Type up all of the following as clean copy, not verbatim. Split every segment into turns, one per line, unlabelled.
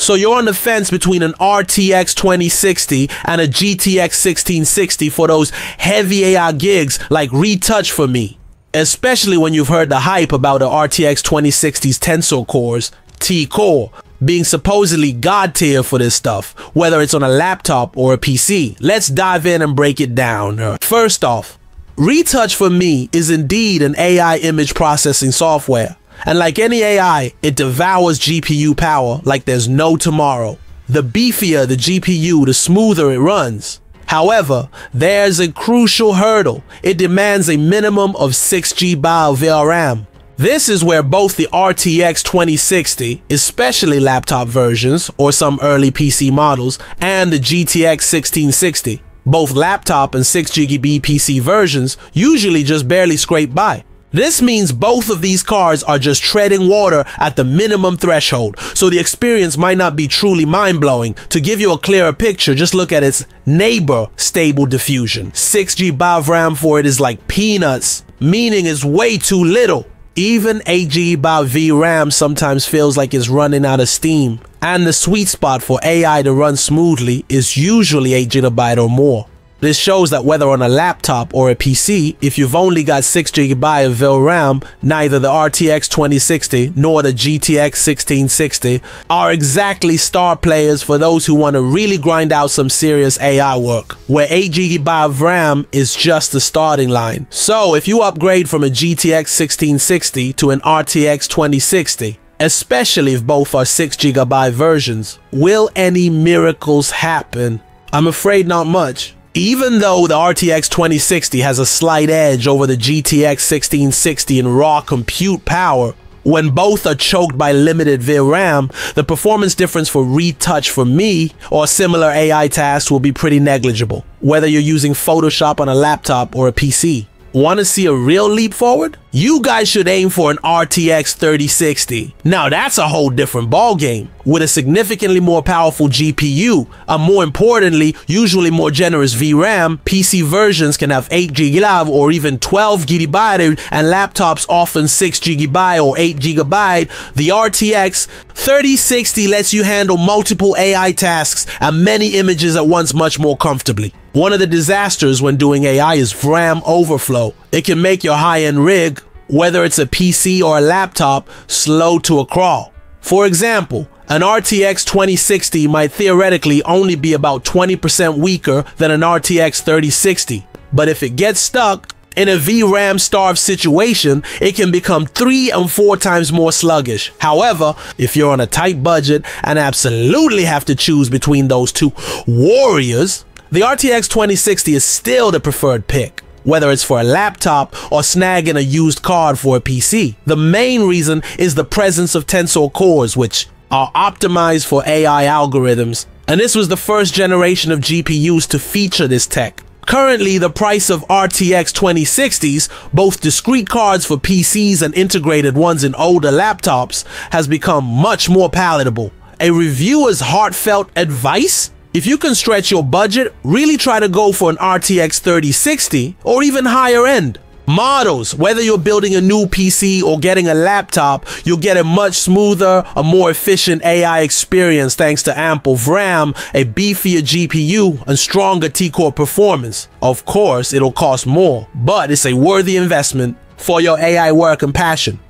So you're on the fence between an RTX 2060 and a GTX 1660 for those heavy AI gigs like retouch for me. Especially when you've heard the hype about the RTX 2060's Tensor cores, T-Core, being supposedly god tier for this stuff, whether it's on a laptop or a PC. Let's dive in and break it down. First off, retouch for me is indeed an AI image processing software. And like any AI, it devours GPU power like there's no tomorrow. The beefier the GPU, the smoother it runs. However, there's a crucial hurdle. It demands a minimum of 6 GB of VRAM. This is where both the RTX 2060, especially laptop versions or some early PC models, and the GTX 1660, both laptop and 6GB PC versions, usually just barely scrape by. This means both of these cards are just treading water at the minimum threshold, so the experience might not be truly mind-blowing. To give you a clearer picture, just look at its neighbor, Stable Diffusion. 6 GB of RAM for it is like peanuts, meaning it's way too little. Even 8 GB VRAM sometimes feels like it's running out of steam, and the sweet spot for AI to run smoothly is usually 8 GB or more. This shows that whether on a laptop or a PC, if you've only got 6 GB of VRAM, neither the RTX 2060 nor the GTX 1660 are exactly star players for those who want to really grind out some serious AI work, where 8 GB of RAM is just the starting line. So if you upgrade from a GTX 1660 to an RTX 2060, especially if both are 6 GB versions, will any miracles happen? I'm afraid not much. Even though the RTX 2060 has a slight edge over the GTX 1660 in raw compute power, when both are choked by limited VRAM, the performance difference for retouch for me or similar AI tasks will be pretty negligible, whether you're using Photoshop on a laptop or a PC. Want to see a real leap forward? You guys should aim for an RTX 3060. Now that's a whole different ballgame, with a significantly more powerful GPU, and more importantly, usually more generous VRAM. PC versions can have 8 GB or even 12 GB, and laptops often 6 GB or 8 GB. The RTX 3060 lets you handle multiple AI tasks and many images at once much more comfortably. One of the disasters when doing AI is VRAM overflow. It can make your high-end rig, whether it's a PC or a laptop, slow to a crawl. For example, an RTX 2060 might theoretically only be about 20% weaker than an RTX 3060. But if it gets stuck in a VRAM starved situation, it can become 3 and 4 times more sluggish. However, if you're on a tight budget and absolutely have to choose between those two warriors, the RTX 2060 is still the preferred pick, whether it's for a laptop or snagging a used card for a PC. The main reason is the presence of Tensor cores, which are optimized for AI algorithms, and this was the first generation of GPUs to feature this tech. Currently, the price of RTX 2060s, both discrete cards for PCs and integrated ones in older laptops, has become much more palatable. A reviewer's heartfelt advice? If you can stretch your budget, really try to go for an RTX 3060 or even higher end models. Whether you're building a new PC or getting a laptop, you'll get a much smoother, a more efficient AI experience thanks to ample VRAM, a beefier GPU, and stronger T-Core performance. Of course, it'll cost more, but it's a worthy investment for your AI work and passion.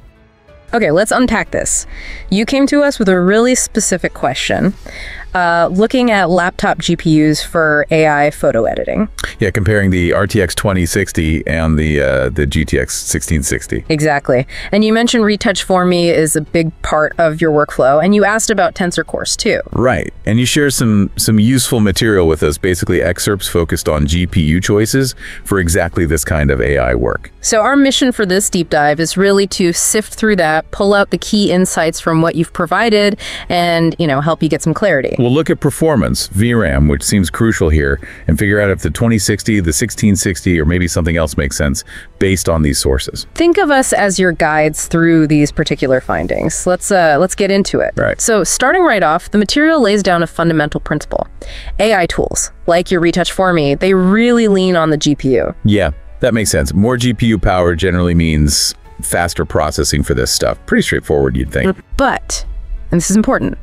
Okay, let's unpack this. You came to us with a really specific question, looking at laptop GPUs for AI photo editing.
Yeah, comparing the RTX 2060 and the GTX 1660.
Exactly. And you mentioned retouch for me is a big part of your workflow, and you asked about Tensor cores too.
Right. And you share some useful material with us, basically excerpts focused on GPU choices for exactly this kind of AI work.
So our mission for this deep dive is really to sift through that, pull out the key insights from what you've provided, and, help you get some clarity.
We'll look at performance, VRAM, which seems crucial here, and figure out if the 2060, the 1660, or maybe something else makes sense based on these sources.
Think of us as your guides through these particular findings. Let's get into it.
Right.
So starting right off, the material lays down a fundamental principle. AI tools, like your Retouch For Me, they really lean on the GPU.
Yeah, that makes sense. More GPU power generally means faster processing for this stuff. Pretty straightforward, you'd think.
But, and this is important,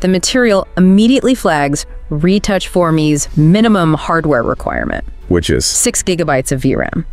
the material immediately flags Retouch for Me's minimum hardware requirement.
Which is?
6 gigabytes of VRAM.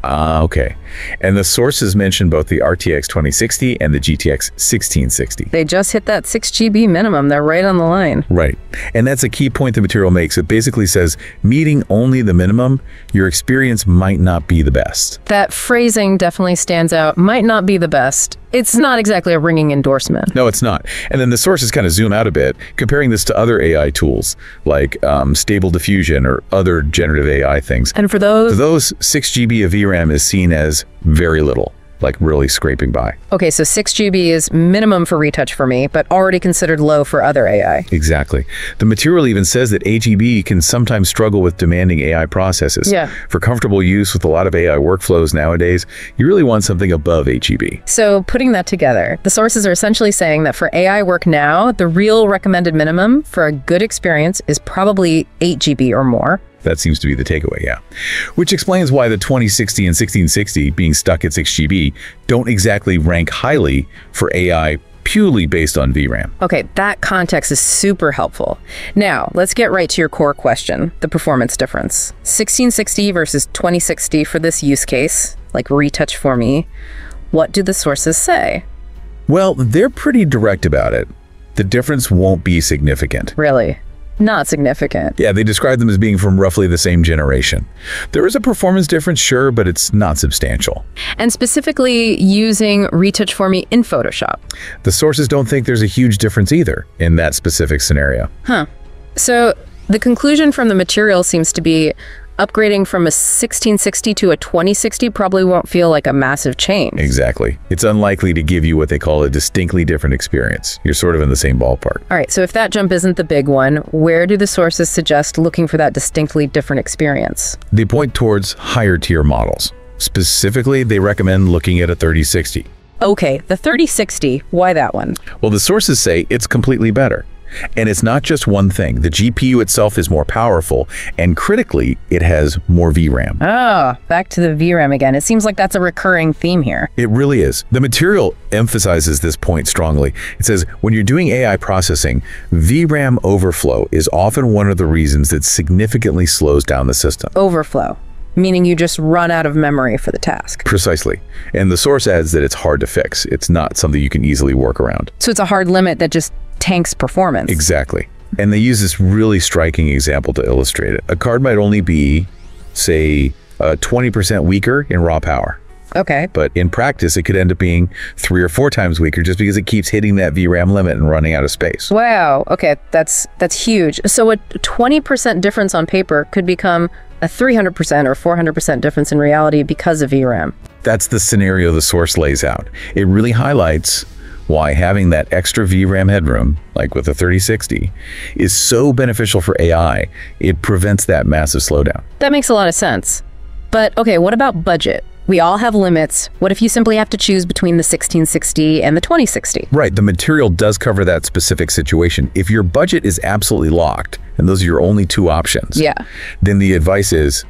Okay. And the sources mention both the RTX 2060 and the GTX 1660.
They just hit that 6 GB minimum. They're right on the line.
Right. And that's a key point the material makes. It basically says, meeting only the minimum, your experience might not be the best.
That phrasing definitely stands out. Might not be the best. It's not exactly a ringing endorsement.
No, it's not. And then the sources kind of zoom out a bit, comparing this to other AI tools like Stable Diffusion or other generative AI things.
And for those
6 GB of VRAM is seen as very little, like really scraping by.
Okay, so 6 GB is minimum for Retouch for Me, but already considered low for other AI.
Exactly. The material even says that AGB can sometimes struggle with demanding AI processes.
Yeah.
For comfortable use with a lot of AI workflows nowadays, you really want something above 8 GB.
So putting that together, the sources are essentially saying that for AI work now, the real recommended minimum for a good experience is probably 8 GB or more.
That seems to be the takeaway, yeah. Which explains why the 2060 and 1660 being stuck at 6 GB don't exactly rank highly for AI purely based on VRAM.
Okay, that context is super helpful. Now, let's get right to your core question, the performance difference. 1660 versus 2060 for this use case, like Retouch for Me. What do the sources say?
Well, they're pretty direct about it. The difference won't be significant.
Really? Not significant.
Yeah, they describe them as being from roughly the same generation. There is a performance difference, sure, but it's not substantial.
And specifically using Retouch for Me in Photoshop.
The sources don't think there's a huge difference either in that specific scenario.
Huh. So the conclusion from the material seems to be upgrading from a 1660 to a 2060 probably won't feel like a massive change.
Exactly. It's unlikely to give you what they call a distinctly different experience. You're sort of in the same ballpark.
All right, so if that jump isn't the big one, where do the sources suggest looking for that distinctly different experience?
They point towards higher tier models. Specifically, they recommend looking at a 3060.
Okay, the 3060, why that one?
Well, the sources say it's completely better. And it's not just one thing. The GPU itself is more powerful, and critically, it has more VRAM.
Oh, back to the VRAM again. It seems like that's a recurring theme here.
It really is. The material emphasizes this point strongly. It says, when you're doing AI processing, VRAM overflow is often one of the reasons that significantly slows down the system.
Overflow, meaning you just run out of memory for the task.
Precisely. And the source adds that it's hard to fix. It's not something you can easily work around.
So it's a hard limit that just tanks performance.
Exactly. And they use this really striking example to illustrate it. A card might only be, say, 20% weaker in raw power.
Okay.
But in practice, it could end up being 3 or 4 times weaker just because it keeps hitting that VRAM limit and running out of space.
Wow. Okay, that's huge. So a 20% difference on paper could become a 300% or 400% difference in reality because of VRAM.
That's the scenario the source lays out. It really highlights why having that extra VRAM headroom, like with the 3060, is so beneficial for AI. It prevents that massive slowdown.
That makes a lot of sense. But okay, what about budget? We all have limits. What if you simply have to choose between the 1660 and the 2060?
Right, the material does cover that specific situation. If your budget is absolutely locked, and those are your only 2 options,
yeah,
then the advice is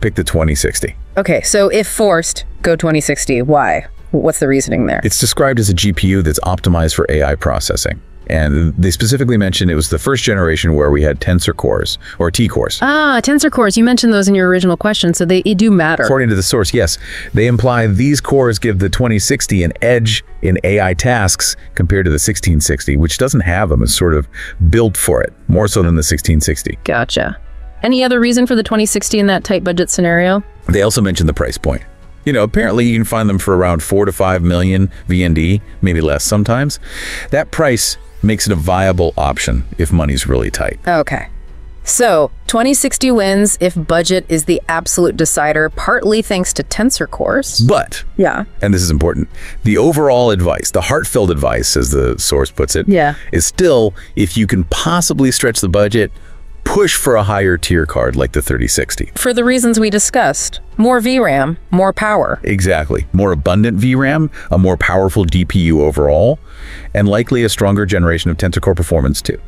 pick the 2060.
Okay, so if forced, go 2060. Why? What's the reasoning there?
It's described as a GPU that's optimized for AI processing. And they specifically mentioned it was the first generation where we had tensor cores, or T-cores.
Ah, tensor cores. You mentioned those in your original question, so they do matter.
According to the source, yes. They imply these cores give the 2060 an edge in AI tasks compared to the 1660, which doesn't have them. It's sort of built for it, more so than the 1660.
Gotcha. Any other reason for the 2060 in that tight budget scenario?
They also mentioned the price point. You know, apparently you can find them for around 4 to 5 million VND, maybe less sometimes. That price makes it a viable option if money's really tight.
Okay. So 2060 wins if budget is the absolute decider, partly thanks to tensor cores.
But,
yeah,
and this is important, the overall advice, the heartfelt advice, as the source puts it,
yeah,
is still, if you can possibly stretch the budget, push for a higher tier card like the 3060.
For the reasons we discussed. More VRAM, more power.
Exactly. More abundant VRAM, a more powerful GPU overall, and likely a stronger generation of tensor core performance too.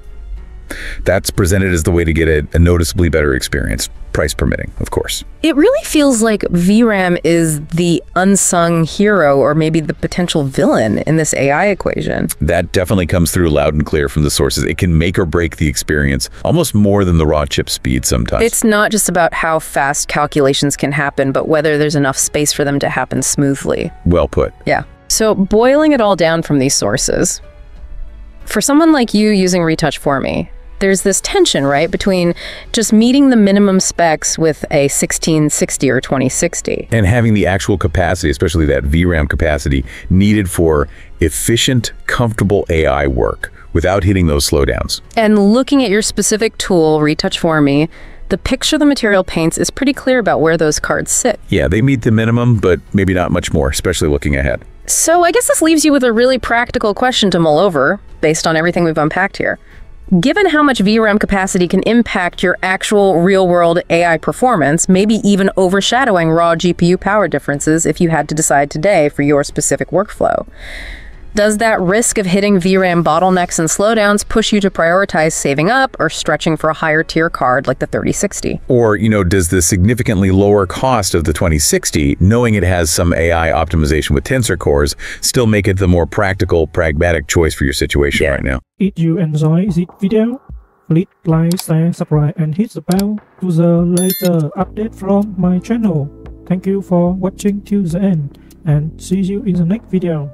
That's presented as the way to get a noticeably better experience. price permitting, of course.
It really feels like VRAM is the unsung hero, or maybe the potential villain in this AI equation.
That definitely comes through loud and clear from the sources. It can make or break the experience almost more than the raw chip speed sometimes.
It's not just about how fast calculations can happen, but whether there's enough space for them to happen smoothly.
Well put.
Yeah. So boiling it all down from these sources, for someone like you using Retouch for Me, there's this tension, right, between just meeting the minimum specs with a 1660 or 2060.
And having the actual capacity, especially that VRAM capacity, needed for efficient, comfortable AI work without hitting those slowdowns.
And looking at your specific tool, Retouch for Me, the picture the material paints is pretty clear about where those cards sit.
Yeah, they meet the minimum, but maybe not much more, especially looking ahead.
So I guess this leaves you with a really practical question to mull over, based on everything we've unpacked here. Given how much VRAM capacity can impact your actual real-world AI performance, maybe even overshadowing raw GPU power differences if you had to decide today for your specific workflow, does that risk of hitting VRAM bottlenecks and slowdowns push you to prioritize saving up or stretching for a higher tier card like the 3060?
Or, does the significantly lower cost of the 2060, knowing it has some AI optimization with tensor cores, still make it the more practical, pragmatic choice for your situation right now?
If you enjoy this video, please like, share, subscribe, and hit the bell to the later update from my channel. Thank you for watching till the end, and see you in the next video.